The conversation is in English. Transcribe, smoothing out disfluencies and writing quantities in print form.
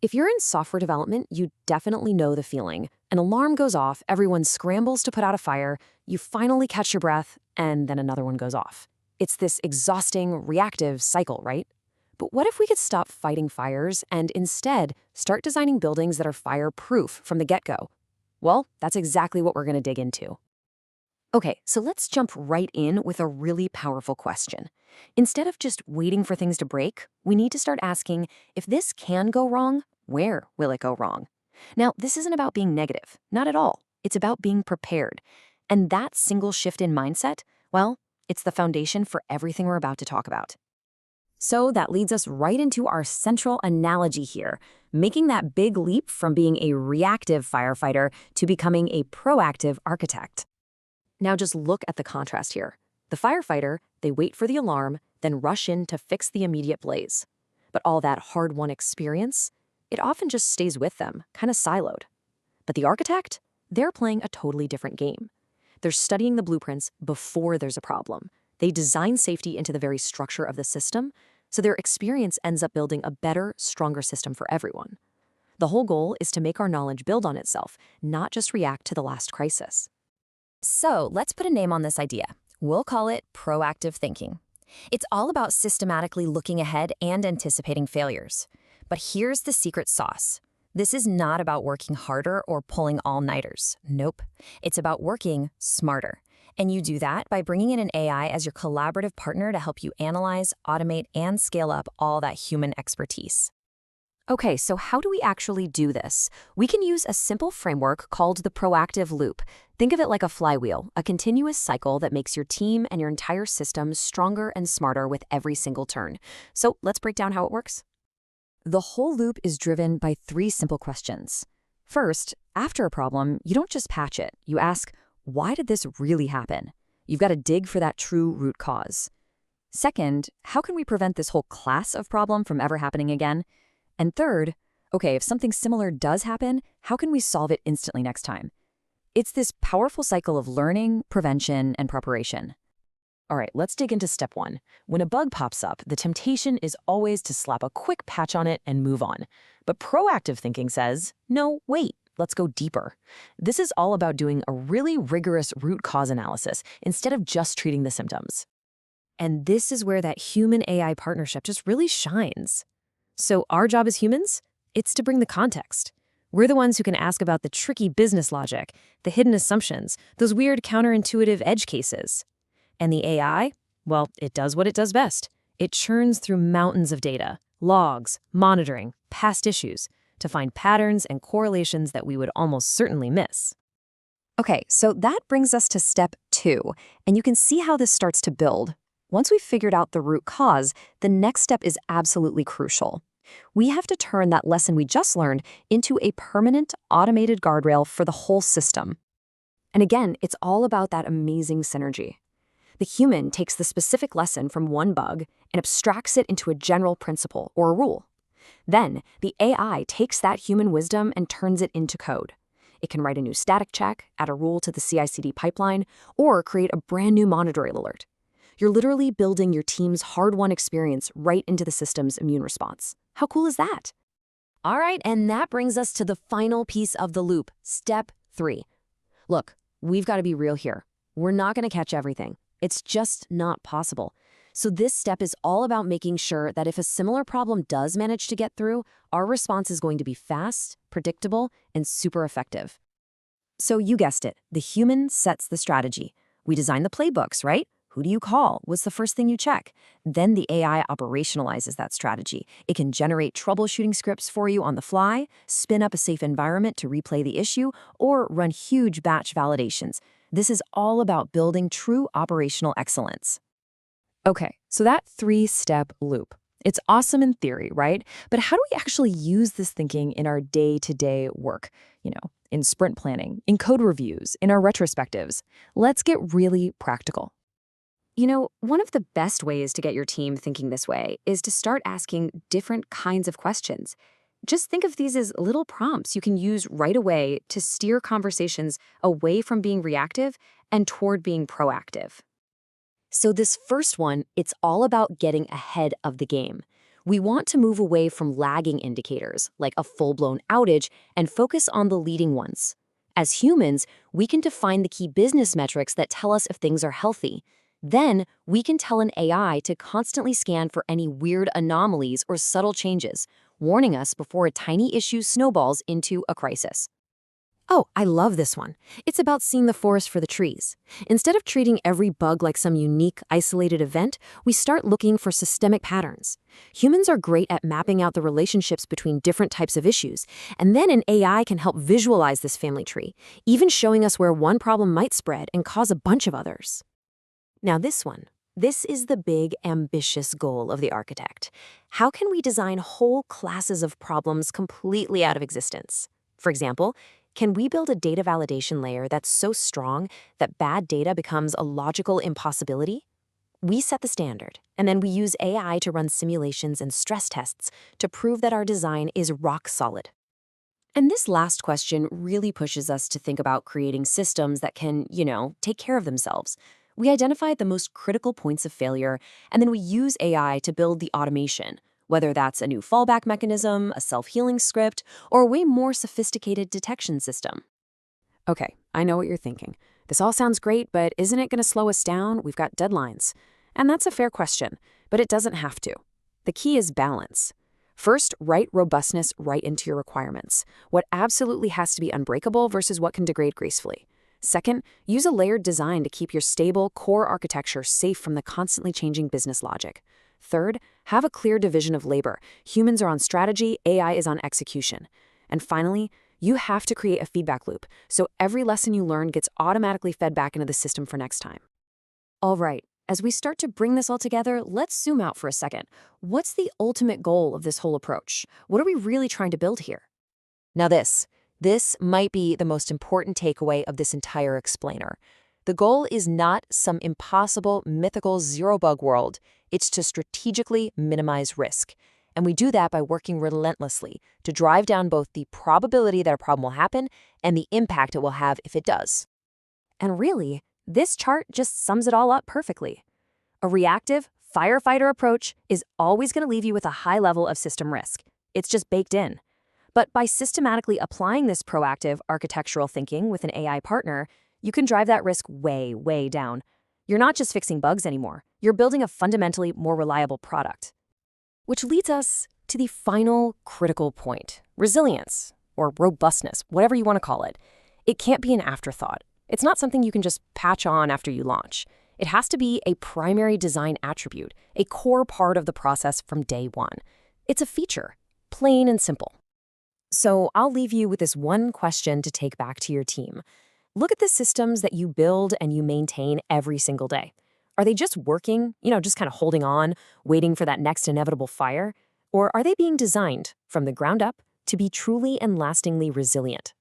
If you're in software development, you definitely know the feeling. An alarm goes off, everyone scrambles to put out a fire, you finally catch your breath, and then another one goes off. It's this exhausting, reactive cycle, right? But what if we could stop fighting fires and instead start designing buildings that are fire-proof from the get-go? Well, that's exactly what we're going to dig into. Okay, so let's jump right in with a really powerful question. Instead of just waiting for things to break, we need to start asking, if this can go wrong, where will it go wrong? Now, this isn't about being negative, not at all. It's about being prepared. And that single shift in mindset, well, it's the foundation for everything we're about to talk about. So that leads us right into our central analogy here, making that big leap from being a reactive firefighter to becoming a proactive architect. Now just look at the contrast here. The firefighter, they wait for the alarm, then rush in to fix the immediate blaze. But all that hard-won experience, it often just stays with them, kind of siloed. But the architect, they're playing a totally different game. They're studying the blueprints before there's a problem. They design safety into the very structure of the system, so their experience ends up building a better, stronger system for everyone. The whole goal is to make our knowledge build on itself, not just react to the last crisis. So let's put a name on this idea. We'll call it proactive thinking. It's all about systematically looking ahead and anticipating failures. But here's the secret sauce. This is not about working harder or pulling all-nighters. Nope. It's about working smarter. And you do that by bringing in an AI as your collaborative partner to help you analyze, automate, and scale up all that human expertise. Okay, so how do we actually do this? We can use a simple framework called the proactive loop. Think of it like a flywheel, a continuous cycle that makes your team and your entire system stronger and smarter with every single turn. So let's break down how it works. The whole loop is driven by 3 simple questions. First, after a problem, you don't just patch it. You ask, why did this really happen? You've got to dig for that true root cause. Second, how can we prevent this whole class of problem from ever happening again? And third, okay, if something similar does happen, how can we solve it instantly next time? It's this powerful cycle of learning, prevention, and preparation. All right, let's dig into step 1. When a bug pops up, the temptation is always to slap a quick patch on it and move on. But proactive thinking says, no, wait, let's go deeper. This is all about doing a really rigorous root cause analysis instead of just treating the symptoms. And this is where that human-AI partnership just really shines. So our job as humans, it's to bring the context. We're the ones who can ask about the tricky business logic, the hidden assumptions, those weird counterintuitive edge cases. And the AI, well, it does what it does best. It churns through mountains of data, logs, monitoring, past issues, to find patterns and correlations that we would almost certainly miss. Okay, so that brings us to step 2, and you can see how this starts to build. Once we've figured out the root cause, the next step is absolutely crucial. We have to turn that lesson we just learned into a permanent, automated guardrail for the whole system. And again, it's all about that amazing synergy. The human takes the specific lesson from one bug and abstracts it into a general principle or a rule. Then, the AI takes that human wisdom and turns it into code. It can write a new static check, add a rule to the CI/CD pipeline, or create a brand new monitoring alert. You're literally building your team's hard-won experience right into the system's immune response. How cool is that? All right, and that brings us to the final piece of the loop, step 3. Look, we've got to be real here. We're not going to catch everything. It's just not possible. So this step is all about making sure that if a similar problem does manage to get through, our response is going to be fast, predictable, and super effective. So you guessed it, the human sets the strategy. We design the playbooks, right? Who do you call? What's the first thing you check? Then the AI operationalizes that strategy. It can generate troubleshooting scripts for you on the fly, spin up a safe environment to replay the issue, or run huge batch validations. This is all about building true operational excellence. Okay, so that 3-step loop. It's awesome in theory, right? But how do we actually use this thinking in our day-to-day work? In sprint planning, in code reviews, in our retrospectives. Let's get really practical. One of the best ways to get your team thinking this way is to start asking different kinds of questions. Just think of these as little prompts you can use right away to steer conversations away from being reactive and toward being proactive. So this first one, it's all about getting ahead of the game. We want to move away from lagging indicators, like a full-blown outage, and focus on the leading ones. As humans, we can define the key business metrics that tell us if things are healthy. Then, we can tell an AI to constantly scan for any weird anomalies or subtle changes, warning us before a tiny issue snowballs into a crisis. Oh, I love this one. It's about seeing the forest for the trees. Instead of treating every bug like some unique, isolated event, we start looking for systemic patterns. Humans are great at mapping out the relationships between different types of issues, and then an AI can help visualize this family tree, even showing us where one problem might spread and cause a bunch of others. Now this one. This is the big, ambitious goal of the architect. How can we design whole classes of problems completely out of existence? For example, can we build a data validation layer that's so strong that bad data becomes a logical impossibility? We set the standard, and then we use AI to run simulations and stress tests to prove that our design is rock solid. And this last question really pushes us to think about creating systems that can, take care of themselves. We identified the most critical points of failure, and then we use AI to build the automation, whether that's a new fallback mechanism, a self-healing script, or a way more sophisticated detection system. Okay, I know what you're thinking. This all sounds great, but isn't it going to slow us down? We've got deadlines. And that's a fair question, but it doesn't have to. The key is balance. First, write robustness right into your requirements. What absolutely has to be unbreakable versus what can degrade gracefully. Second, use a layered design to keep your stable, core architecture safe from the constantly changing business logic. Third, have a clear division of labor. Humans are on strategy, AI is on execution. And finally, you have to create a feedback loop, so every lesson you learn gets automatically fed back into the system for next time. All right, as we start to bring this all together, let's zoom out for a second. What's the ultimate goal of this whole approach? What are we really trying to build here? Now this might be the most important takeaway of this entire explainer. The goal is not some impossible, mythical zero-bug world. It's to strategically minimize risk. And we do that by working relentlessly to drive down both the probability that a problem will happen and the impact it will have if it does. And really, this chart just sums it all up perfectly. A reactive, firefighter approach is always going to leave you with a high level of system risk. It's just baked in. But by systematically applying this proactive architectural thinking with an AI partner, you can drive that risk way, way down. You're not just fixing bugs anymore. You're building a fundamentally more reliable product. Which leads us to the final critical point, resilience, or robustness, whatever you want to call it. It can't be an afterthought. It's not something you can just patch on after you launch. It has to be a primary design attribute, a core part of the process from day one. It's a feature, plain and simple. So I'll leave you with this one question to take back to your team. Look at the systems that you build and you maintain every single day. Are they just working, just kind of holding on, waiting for that next inevitable fire? Or are they being designed from the ground up to be truly and lastingly resilient?